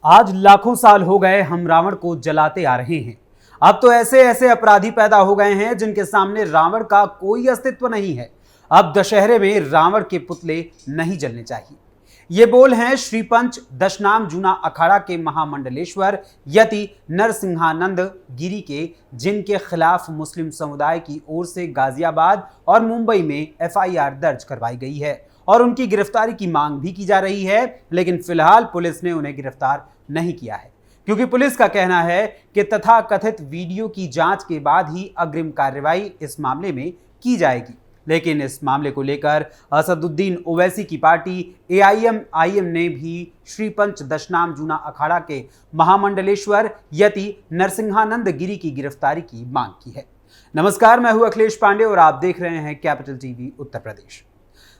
आज लाखों साल हो गए हम रावण को जलाते आ रहे हैं। अब तो ऐसे ऐसे अपराधी पैदा हो गए हैं जिनके सामने रावण का कोई अस्तित्व नहीं है। अब दशहरे में रावण के पुतले नहीं जलने चाहिए। ये बोल हैं श्री पंच दशनाम जूना अखाड़ा के महामंडलेश्वर यति नरसिंहानंद गिरी के, जिनके खिलाफ मुस्लिम समुदाय की ओर से गाजियाबाद और मुंबई में एफआईआर दर्ज करवाई गई है और उनकी गिरफ्तारी की मांग भी की जा रही है। लेकिन फिलहाल पुलिस ने उन्हें गिरफ्तार नहीं किया है, क्योंकि पुलिस का कहना है कि तथाकथित वीडियो की जांच के बाद ही अग्रिम कार्रवाई इस मामले में की जाएगी। लेकिन इस मामले को लेकर असदुद्दीन ओवैसी की पार्टी एआईएम ने भी श्री पंच दशनाम जूना अखाड़ा के महामंडलेश्वर यति नरसिंहानंद गिरी की गिरफ्तारी की मांग की है। नमस्कार, मैं हूं अखिलेश पांडे और आप देख रहे हैं कैपिटल टीवी उत्तर प्रदेश।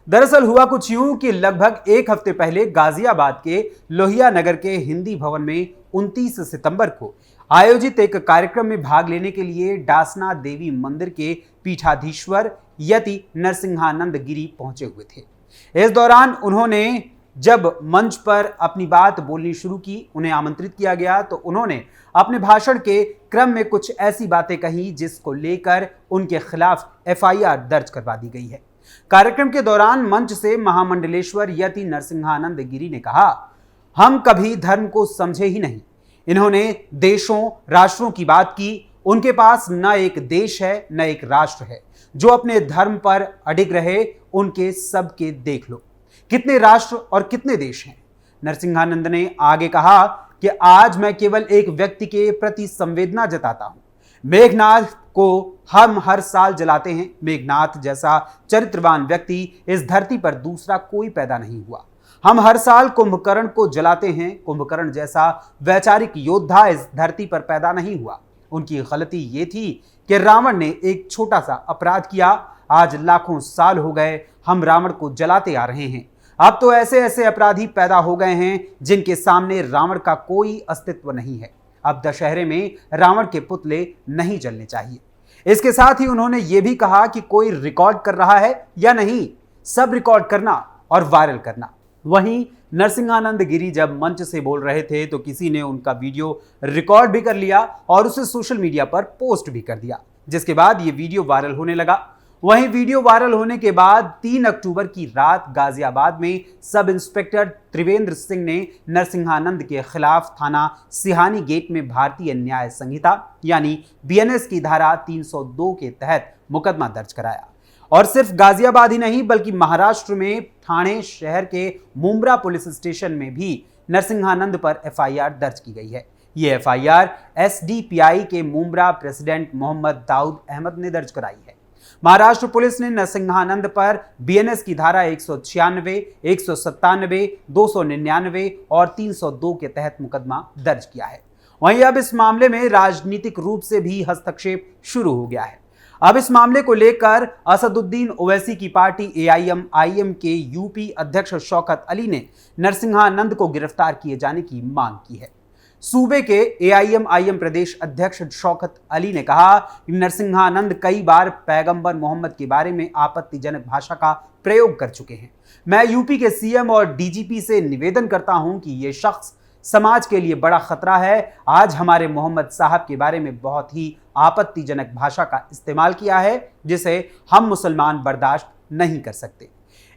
दरअसल हुआ कुछ यूं कि लगभग एक हफ्ते पहले गाजियाबाद के लोहिया नगर के हिंदी भवन में 29 सितंबर को आयोजित एक कार्यक्रम में भाग लेने के लिए डासना देवी मंदिर के पीठाधीश्वर यति नरसिंहानंद गिरी पहुंचे हुए थे। इस दौरान उन्होंने जब मंच पर अपनी बात बोलनी शुरू की, उन्हें आमंत्रित किया गया तो उन्होंने अपने भाषण के क्रम में कुछ ऐसी बातें कही जिसको लेकर उनके खिलाफ एफआईआर दर्ज करवा दी गई है। कार्यक्रम के दौरान मंच से महामंडलेश्वर यति नरसिंहानंद गिरी ने कहा, हम कभी धर्म को समझे ही नहीं। इन्होंने देशों राष्ट्रों की बात की। उनके पास न एक देश है न एक राष्ट्र है। जो अपने धर्म पर अडिग रहे उनके सबके देख लो, कितने राष्ट्र और कितने देश हैं। नरसिंहानंद ने आगे कहा कि आज मैं केवल एक व्यक्ति के प्रति संवेदना जताता हूं। मेघनाथ को हम हर साल जलाते हैं। मेघनाथ जैसा चरित्रवान व्यक्ति इस धरती पर दूसरा कोई पैदा नहीं हुआ। हम हर साल कुंभकर्ण को जलाते हैं। कुंभकर्ण जैसा वैचारिक योद्धा इस धरती पर पैदा नहीं हुआ। उनकी गलती ये थी कि रावण ने एक छोटा सा अपराध किया। आज लाखों साल हो गए हम रावण को जलाते आ रहे हैं। अब तो ऐसे ऐसे अपराधी पैदा हो गए हैं जिनके सामने रावण का कोई अस्तित्व नहीं है। अब दशहरे में रावण के पुतले नहीं जलने चाहिए। इसके साथ ही उन्होंने ये भी कहा कि कोई रिकॉर्ड कर रहा है या नहीं, सब रिकॉर्ड करना और वायरल करना। वहीं नरसिंहानंद गिरी जब मंच से बोल रहे थे तो किसी ने उनका वीडियो रिकॉर्ड भी कर लिया और उसे सोशल मीडिया पर पोस्ट भी कर दिया, जिसके बाद ये वीडियो वायरल होने लगा। वहीं वीडियो वायरल होने के बाद 3 अक्टूबर की रात गाजियाबाद में सब इंस्पेक्टर त्रिवेंद्र सिंह ने नरसिंहानंद के खिलाफ थाना सिहानी गेट में भारतीय न्याय संहिता यानी बीएनएस की धारा 302 के तहत मुकदमा दर्ज कराया। और सिर्फ गाजियाबाद ही नहीं बल्कि महाराष्ट्र में ठाणे शहर के मुंब्रा पुलिस स्टेशन में भी नरसिंहानंद पर एफआईआर दर्ज की गई है। ये एफआईआर एसडीपीआई के मुंब्रा प्रेसिडेंट मोहम्मद दाऊद अहमद ने दर्ज कराई है। महाराष्ट्र पुलिस ने नरसिंहानंद पर बीएनएस की धारा 196, 197, 299 और 302 के तहत मुकदमा दर्ज किया है। वहीं अब इस मामले में राजनीतिक रूप से भी हस्तक्षेप शुरू हो गया है। अब इस मामले को लेकर असदुद्दीन ओवैसी की पार्टी एआईएम के यूपी अध्यक्ष शौकत अली ने नरसिंहानंद को गिरफ्तार किए जाने की मांग की है। सूबे के एआईएम प्रदेश अध्यक्ष शौकत अली ने कहा कि नरसिंहानंद कई बार पैगंबर मोहम्मद के बारे में आपत्तिजनक भाषा का प्रयोग कर चुके हैं। मैं यूपी के सीएम और डीजीपी से निवेदन करता हूं कि यह शख्स समाज के लिए बड़ा खतरा है। आज हमारे मोहम्मद साहब के बारे में बहुत ही आपत्तिजनक भाषा का इस्तेमाल किया है जिसे हम मुसलमान बर्दाश्त नहीं कर सकते।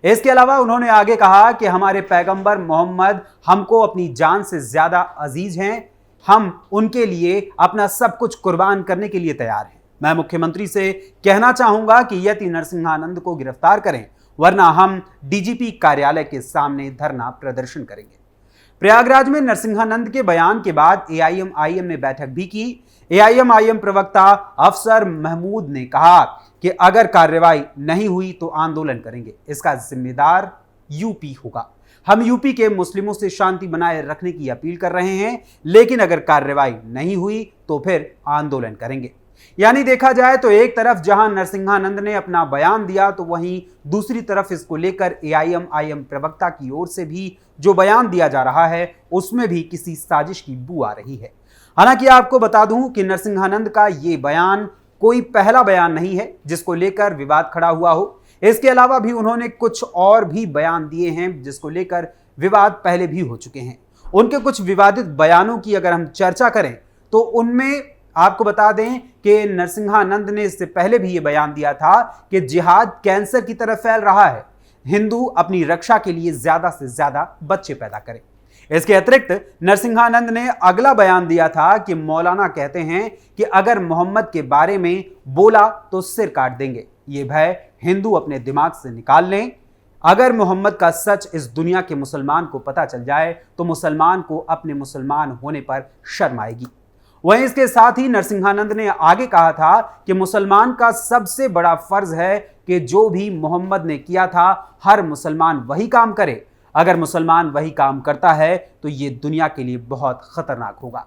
इसके अलावा उन्होंने आगे कहा कि हमारे पैगंबर मोहम्मद हमको अपनी जान से ज्यादा अजीज हैं। हम उनके लिए अपना सब कुछ कुर्बान करने के लिए तैयार हैं। मैं मुख्यमंत्री से कहना चाहूंगा कि यति नरसिंहानंद को गिरफ्तार करें, वरना हम डीजीपी कार्यालय के सामने धरना प्रदर्शन करेंगे। प्रयागराज में नरसिंहानंद के बयान के बाद एआईएम ने बैठक भी की। एआईएम प्रवक्ता अफसर महमूद ने कहा कि अगर कार्रवाई नहीं हुई तो आंदोलन करेंगे। इसका जिम्मेदार यूपी होगा। हम यूपी के मुस्लिमों से शांति बनाए रखने की अपील कर रहे हैं, लेकिन अगर कार्रवाई नहीं हुई तो फिर आंदोलन करेंगे। यानी देखा जाए तो एक तरफ जहां नरसिंहानंद ने अपना बयान दिया तो वहीं दूसरी तरफ इसको लेकर एआईएम प्रवक्ता की ओर से भी जो बयान दिया जा रहा है उसमें भी किसी साजिश की बू आ रही है। हालांकि आपको बता दूं कि नरसिंहानंद का ये बयान कोई पहला बयान नहीं है जिसको लेकर विवाद खड़ा हुआ हो। इसके अलावा भी उन्होंने कुछ और भी बयान दिए हैं जिसको लेकर विवाद पहले भी हो चुके हैं। उनके कुछ विवादित बयानों की अगर हम चर्चा करें तो उनमें आपको बता दें कि नरसिंहानंद ने इससे पहले भी यह बयान दिया था कि जिहाद कैंसर की तरह फैल रहा है, हिंदू अपनी रक्षा के लिए ज्यादा से ज्यादा बच्चे पैदा करें। इसके अतिरिक्त नरसिंहानंद ने अगला बयान दिया था कि मौलाना कहते हैं कि अगर मोहम्मद के बारे में बोला तो सिर काट देंगे। ये भय हिंदू अपने दिमाग से निकाल लें। अगर मोहम्मद का सच इस दुनिया के मुसलमान को पता चल जाए तो मुसलमान को अपने मुसलमान होने पर शर्म आएगी। वहीं इसके साथ ही नरसिंहानंद ने आगे कहा था कि मुसलमान का सबसे बड़ा फर्ज है कि जो भी मोहम्मद ने किया था हर मुसलमान वही काम करे। अगर मुसलमान वही काम करता है तो ये दुनिया के लिए बहुत खतरनाक होगा।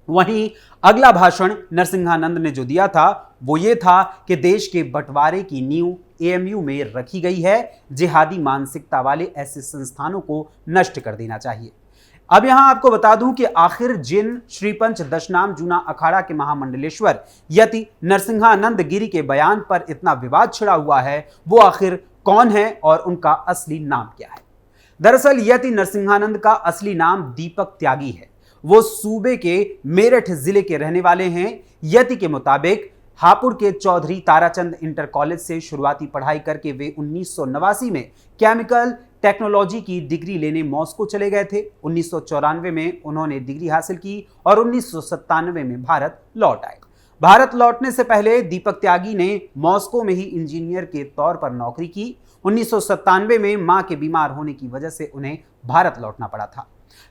वहीं अगला भाषण नरसिंहानंद ने जो दिया था वो ये था कि देश के बंटवारे की नींव एएमयू में रखी गई है, जिहादी मानसिकता वाले ऐसे संस्थानों को नष्ट कर देना चाहिए। अब यहां आपको बता दूं कि आखिर जिन श्रीपंच दशनाम जूना अखाड़ा के महामंडलेश्वर यति नरसिंहानंद गिरी के बयान पर इतना विवाद छिड़ा हुआ है वो आखिर कौन है और उनका असली नाम क्या है। दरअसल यति नरसिंहानंद का असली नाम दीपक त्यागी है। वो सूबे के मेरठ जिले के रहने वाले हैं। यति के मुताबिक हापुड़ के चौधरी ताराचंद इंटर कॉलेज से शुरुआती पढ़ाई करके वे 1989 में केमिकल टेक्नोलॉजी की डिग्री लेने मॉस्को चले गए थे। 1994 में उन्होंने डिग्री हासिल की और 1997 में भारत लौट आए। भारत लौटने से पहले दीपक त्यागी ने मॉस्को में ही इंजीनियर के तौर पर नौकरी की। 1997 में मां के बीमार होने की वजह से उन्हें भारत लौटना पड़ा था।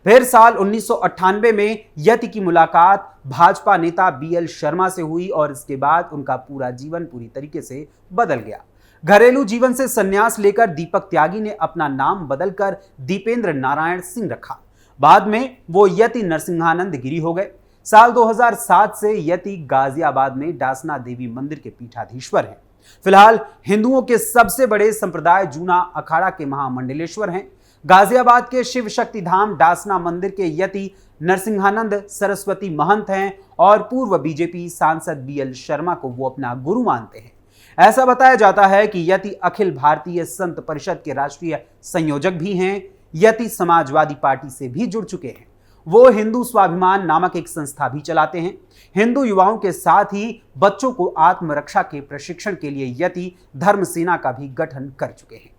फिर साल 1998 में यति की मुलाकात भाजपा नेता बीएल शर्मा से हुई और इसके बाद उनका पूरा जीवन पूरी तरीके से बदल गया। घरेलू जीवन से संन्यास लेकर दीपक त्यागी ने अपना नाम बदलकर दीपेंद्र नारायण सिंह रखा। बाद में वो यति नरसिंहानंद गिरी हो गए। साल 2007 से यति गाजियाबाद में डासना देवी मंदिर के पीठाधीश्वर हैं। फिलहाल हिंदुओं के सबसे बड़े संप्रदाय जूना अखाड़ा के महामंडलेश्वर हैं। गाजियाबाद के शिव शक्ति धाम डासना मंदिर के यति नरसिंहानंद सरस्वती महंत हैं और पूर्व बीजेपी सांसद बीएल शर्मा को वो अपना गुरु मानते हैं। ऐसा बताया जाता है कि यति अखिल भारतीय संत परिषद के राष्ट्रीय संयोजक भी हैं। यति समाजवादी पार्टी से भी जुड़ चुके हैं। वो हिंदू स्वाभिमान नामक एक संस्था भी चलाते हैं। हिंदू युवाओं के साथ ही बच्चों को आत्मरक्षा के प्रशिक्षण के लिए यति धर्म सेना का भी गठन कर चुके हैं।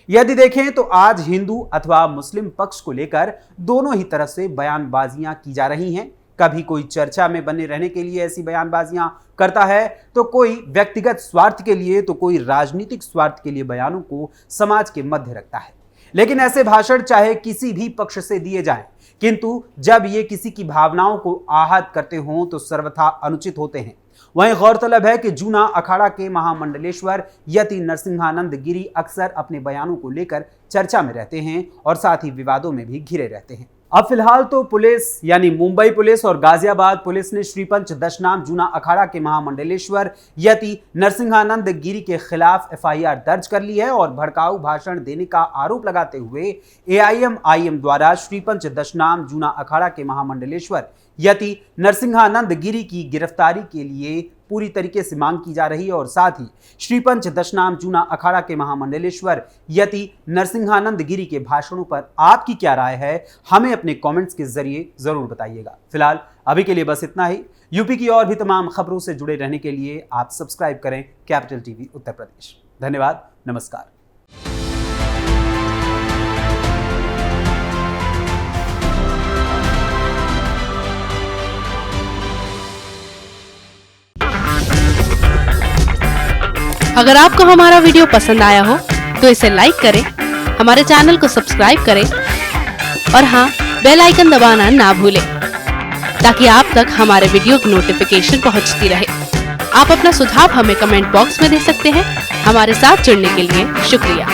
यदि देखें तो आज हिंदू अथवा मुस्लिम पक्ष को लेकर दोनों ही तरफ से बयानबाजियां की जा रही हैं। कभी कोई चर्चा में बने रहने के लिए ऐसी बयानबाजियां करता है तो कोई व्यक्तिगत स्वार्थ के लिए तो कोई राजनीतिक स्वार्थ के लिए बयानों को समाज के मध्य रखता है। लेकिन ऐसे भाषण चाहे किसी भी पक्ष से दिए जाएं, किंतु जब ये किसी की भावनाओं को आहत करते हों तो सर्वथा अनुचित होते हैं। वहीं गौरतलब है कि जूना अखाड़ा के महामंडलेश्वर यति नरसिंहानंद गिरी अक्सर अपने बयानों को लेकर चर्चा में रहते हैं और साथ ही विवादों में भी घिरे रहते हैं। अब फिलहाल तो पुलिस यानी मुंबई पुलिस और गाजियाबाद पुलिस ने श्रीपंच दशनाम जूना अखाड़ा के महामंडलेश्वर यति नरसिंहानंद गिरी के खिलाफ एफआईआर दर्ज कर ली है और भड़काऊ भाषण देने का आरोप लगाते हुए एआईएमआईएम द्वारा श्रीपंच दशनाम जूना अखाड़ा के महामंडलेश्वर यति नरसिंहानंद गिरी की गिरफ्तारी के लिए पूरी तरीके से मांग की जा रही है और साथ ही श्रीपंच दशनाम जूना अखाड़ा के महामंडलेश्वर यति नरसिंहानंद गिरी के भाषणों पर आपकी क्या राय है, हमें अपने कमेंट्स के जरिए जरूर बताइएगा। फिलहाल अभी के लिए बस इतना ही। यूपी की और भी तमाम खबरों से जुड़े रहने के लिए आप सब्सक्राइब करें कैपिटल टीवी उत्तर प्रदेश। धन्यवाद, नमस्कार। अगर आपको हमारा वीडियो पसंद आया हो तो इसे लाइक करें, हमारे चैनल को सब्सक्राइब करें और हाँ, बेल आइकन दबाना ना भूलें ताकि आप तक हमारे वीडियो की नोटिफिकेशन पहुंचती रहे। आप अपना सुझाव हमें कमेंट बॉक्स में दे सकते हैं। हमारे साथ जुड़ने के लिए शुक्रिया।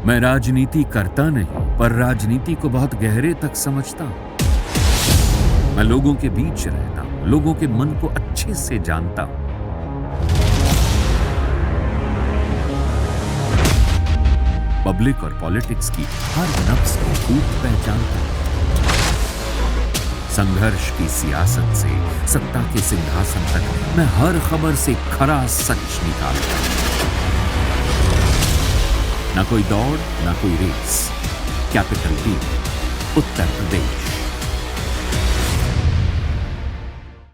मैं राजनीति करता नहीं पर राजनीति को बहुत गहरे तक समझता हूं। मैं लोगों के बीच रहता हूं, लोगों के मन को अच्छे से जानता हूं। पब्लिक और पॉलिटिक्स की हर नब्ज को खूब पहचानता हूं। संघर्ष की सियासत से सत्ता के सिंहासन तक मैं हर खबर से खरा सच निकालता हूं। ना कोई दौड़, ना कोई race, capital T Uttar Pradesh.